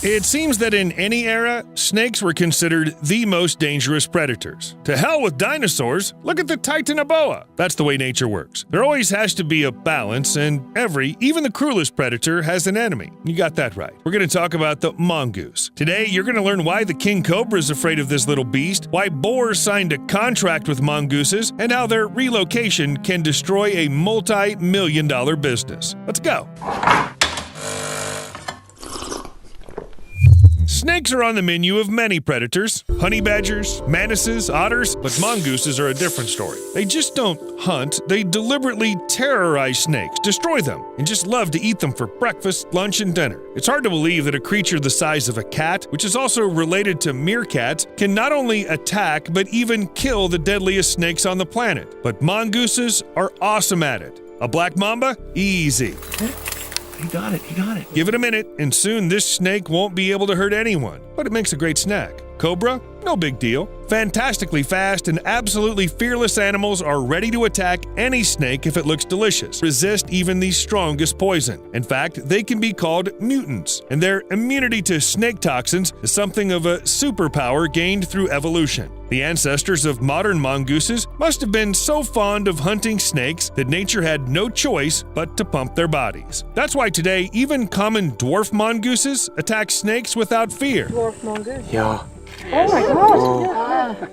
It seems that in any era, snakes were considered the most dangerous predators. To hell with dinosaurs, look at the titanoboa. That's the way nature works. There always has to be a balance, and even the cruelest predator has an enemy. You got that right. We're going to talk about the mongoose. Today, you're going to learn why the king cobra is afraid of this little beast, why boars signed a contract with mongooses, and how their relocation can destroy a multi-million-dollar business. Let's go. Snakes are on the menu of many predators. Honey badgers, manises, otters, but mongooses are a different story. They just don't hunt, they deliberately terrorize snakes, destroy them, and just love to eat them for breakfast, lunch, and dinner. It's hard to believe that a creature the size of a cat, which is also related to meerkats, can not only attack but even kill the deadliest snakes on the planet. But mongooses are awesome at it. A black mamba? Easy. He got it. Give it a minute, and soon this snake won't be able to hurt anyone. But it makes a great snack. Cobra? No big deal. Fantastically fast and absolutely fearless animals are ready to attack any snake if it looks delicious. Resist even the strongest poison. In fact, they can be called mutants, and their immunity to snake toxins is something of a superpower gained through evolution. The ancestors of modern mongooses must have been so fond of hunting snakes that nature had no choice but to pump their bodies. That's why today, even common dwarf mongooses attack snakes without fear. Dwarf mongoose. Yeah. Oh my gosh.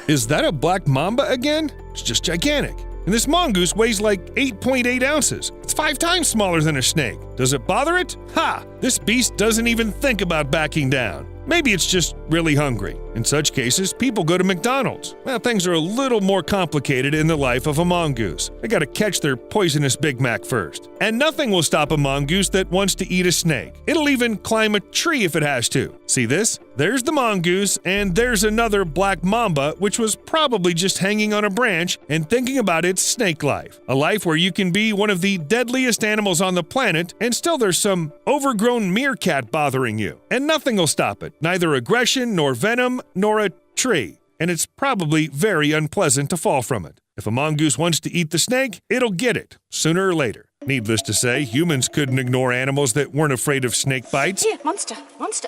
Is that a black mamba again? It's just gigantic. And this mongoose weighs like 8.8 ounces. It's 5 times smaller than a snake. Does it bother it? Ha! This beast doesn't even think about backing down. Maybe it's just really hungry. In such cases, people go to McDonald's. Well, things are a little more complicated in the life of a mongoose. They gotta catch their poisonous Big Mac first. And nothing will stop a mongoose that wants to eat a snake. It'll even climb a tree if it has to. See this? There's the mongoose, and there's another black mamba, which was probably just hanging on a branch and thinking about its snake life. A life where you can be one of the deadliest animals on the planet, and still there's some overgrown meerkat bothering you. And nothing will stop it. Neither aggression, nor venom, nor a tree. And it's probably very unpleasant to fall from it. If a mongoose wants to eat the snake, it'll get it, sooner or later. Needless to say, humans couldn't ignore animals that weren't afraid of snake bites. Here, monster.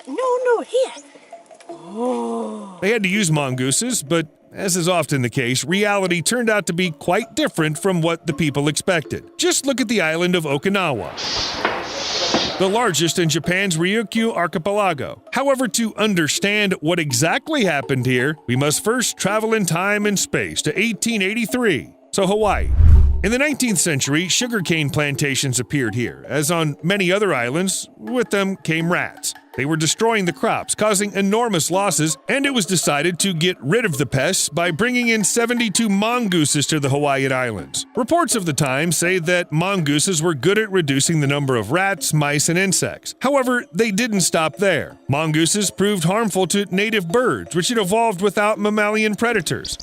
No, here. Oh. They had to use mongooses, but as is often the case, reality turned out to be quite different from what the people expected. Just look at the island of Okinawa, the largest in Japan's Ryukyu archipelago. However, to understand what exactly happened here, we must first travel in time and space to 1883. So Hawaii. In the 19th century, sugarcane plantations appeared here. As on many other islands, with them came rats. They were destroying the crops, causing enormous losses, and it was decided to get rid of the pests by bringing in 72 mongooses to the Hawaiian Islands. Reports of the time say that mongooses were good at reducing the number of rats, mice, and insects. However, they didn't stop there. Mongooses proved harmful to native birds, which had evolved without mammalian predators.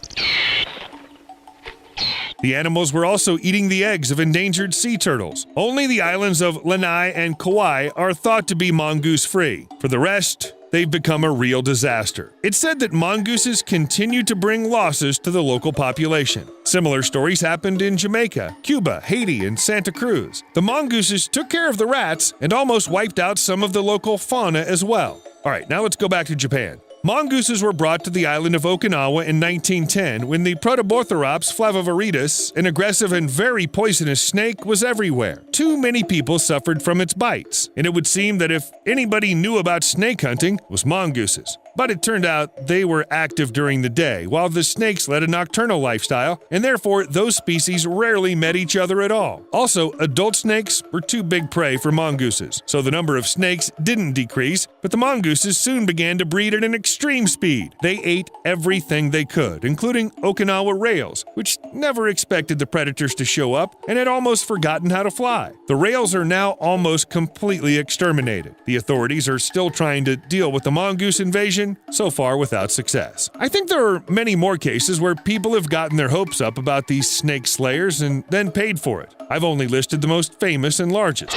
The animals were also eating the eggs of endangered sea turtles. Only the islands of Lanai and Kauai are thought to be mongoose-free. For the rest, they've become a real disaster. It's said that mongooses continue to bring losses to the local population. Similar stories happened in Jamaica, Cuba, Haiti, and Santa Cruz. The mongooses took care of the rats and almost wiped out some of the local fauna as well. All right, now let's go back to Japan. Mongooses were brought to the island of Okinawa in 1910 when the Protoborthops flavoviridis, an aggressive and very poisonous snake, was everywhere. Too many people suffered from its bites, and it would seem that if anybody knew about snake hunting, it was mongooses. But it turned out they were active during the day, while the snakes led a nocturnal lifestyle, and therefore those species rarely met each other at all. Also, adult snakes were too big prey for mongooses, so the number of snakes didn't decrease, but the mongooses soon began to breed at an extreme speed. They ate everything they could, including Okinawa rails, which never expected the predators to show up and had almost forgotten how to fly. The rails are now almost completely exterminated. The authorities are still trying to deal with the mongoose invasion, so far without success. I think there are many more cases where people have gotten their hopes up about these snake slayers and then paid for it. I've only listed the most famous and largest.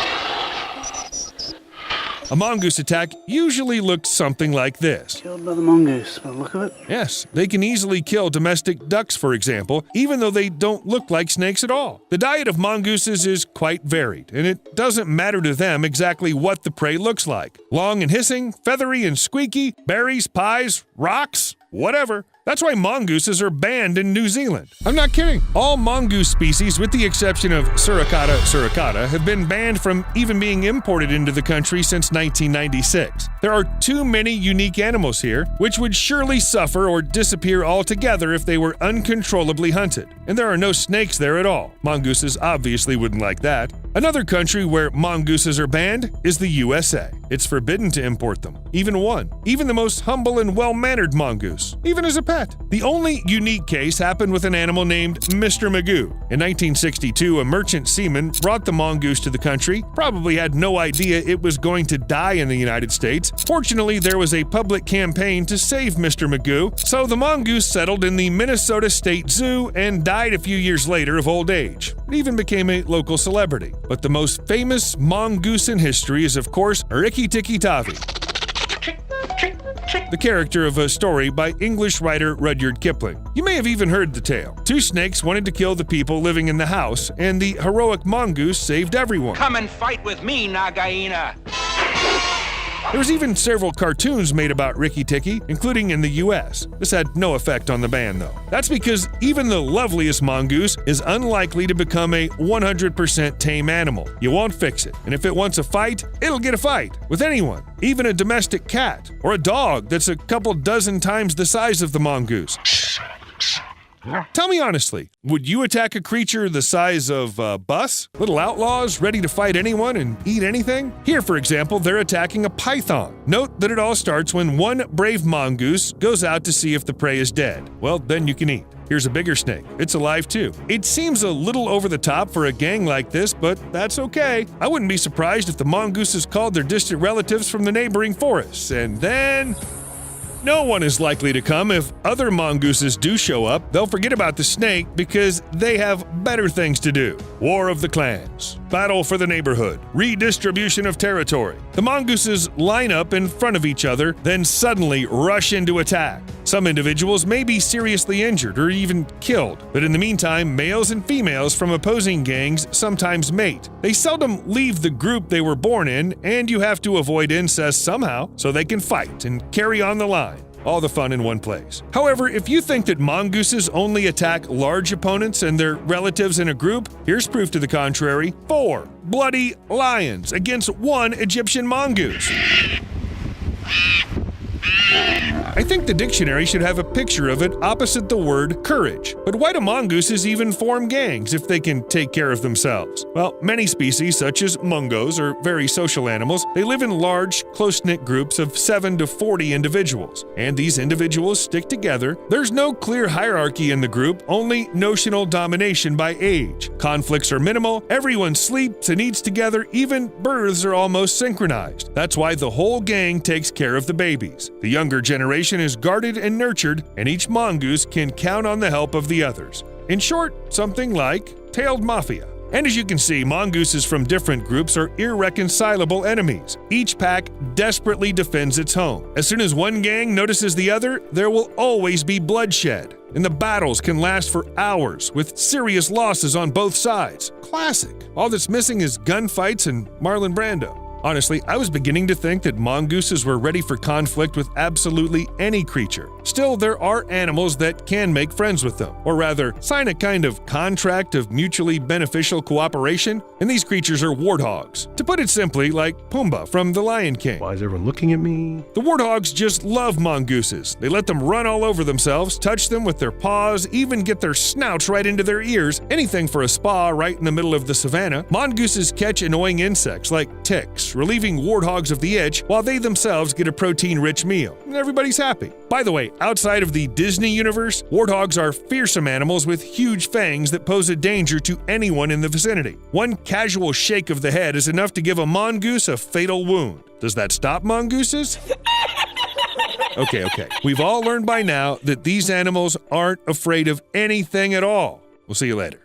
A mongoose attack usually looks something like this. Killed by the mongoose, by the look of it. Yes, they can easily kill domestic ducks, for example, even though they don't look like snakes at all. The diet of mongooses is quite varied, and it doesn't matter to them exactly what the prey looks like. Long and hissing, feathery and squeaky, berries, pies, rocks, whatever. That's why mongooses are banned in New Zealand. I'm not kidding. All mongoose species, with the exception of Suricata suricata, have been banned from even being imported into the country since 1996. There are too many unique animals here, which would surely suffer or disappear altogether if they were uncontrollably hunted. And there are no snakes there at all. Mongooses obviously wouldn't like that. Another country where mongooses are banned is the USA. It's forbidden to import them, even one, even the most humble and well-mannered mongoose, even as a pet. The only unique case happened with an animal named Mr. Magoo. In 1962, a merchant seaman brought the mongoose to the country, probably had no idea it was going to die in the United States. Fortunately, there was a public campaign to save Mr. Magoo, so the mongoose settled in the Minnesota State Zoo and died a few years later of old age. It even became a local celebrity. But the most famous mongoose in history is, of course, Rikki-Tikki-Tavi, the character of a story by English writer Rudyard Kipling. You may have even heard the tale. Two snakes wanted to kill the people living in the house, and the heroic mongoose saved everyone. Come and fight with me, Nagaina! There was even several cartoons made about Rikki-Tikki, including in the US. This had no effect on the ban, though. That's because even the loveliest mongoose is unlikely to become a 100% tame animal. You won't fix it, and if it wants a fight, it'll get a fight with anyone, even a domestic cat or a dog that's a couple dozen times the size of the mongoose. Tell me honestly, would you attack a creature the size of a bus? Little outlaws ready to fight anyone and eat anything? Here, for example, they're attacking a python. Note that it all starts when one brave mongoose goes out to see if the prey is dead. Well, then you can eat. Here's a bigger snake. It's alive too. It seems a little over the top for a gang like this, but that's okay. I wouldn't be surprised if the mongooses called their distant relatives from the neighboring forests, and then no one is likely to come. If other mongooses do show up, they'll forget about the snake because they have better things to do. War of the clans, battle for the neighborhood, redistribution of territory. The mongooses line up in front of each other, then suddenly rush into attack. Some individuals may be seriously injured or even killed, but in the meantime, males and females from opposing gangs sometimes mate. They seldom leave the group they were born in, and you have to avoid incest somehow so they can fight and carry on the line. All the fun in one place. However, if you think that mongooses only attack large opponents and their relatives in a group, here's proof to the contrary. 4 bloody lions against 1 Egyptian mongoose. I think the dictionary should have a picture of it opposite the word courage. But why do mongooses even form gangs if they can take care of themselves? Well, many species, such as mongos, are very social animals. They live in large, close-knit groups of 7 to 40 individuals, and these individuals stick together. There's no clear hierarchy in the group, only notional domination by age. Conflicts are minimal, everyone sleeps and eats together, even births are almost synchronized. That's why the whole gang takes care of the babies. The younger generation is guarded and nurtured, and each mongoose can count on the help of the others. In short, something like tailed mafia. And as you can see, mongooses from different groups are irreconcilable enemies. Each pack desperately defends its home. As soon as one gang notices the other, there will always be bloodshed. And the battles can last for hours, with serious losses on both sides. Classic. All that's missing is gunfights and Marlon Brando. Honestly, I was beginning to think that mongooses were ready for conflict with absolutely any creature. Still, there are animals that can make friends with them, or rather, sign a kind of contract of mutually beneficial cooperation, and these creatures are warthogs. To put it simply, like Pumbaa from The Lion King. Why is everyone looking at me? The warthogs just love mongooses. They let them run all over themselves, touch them with their paws, even get their snouts right into their ears, anything for a spa right in the middle of the savannah. Mongooses catch annoying insects like ticks, relieving warthogs of the itch, while they themselves get a protein-rich meal. And everybody's happy. By the way, outside of the Disney universe, warthogs are fearsome animals with huge fangs that pose a danger to anyone in the vicinity. One casual shake of the head is enough to give a mongoose a fatal wound. Does that stop mongooses? Okay. We've all learned by now that these animals aren't afraid of anything at all. We'll see you later.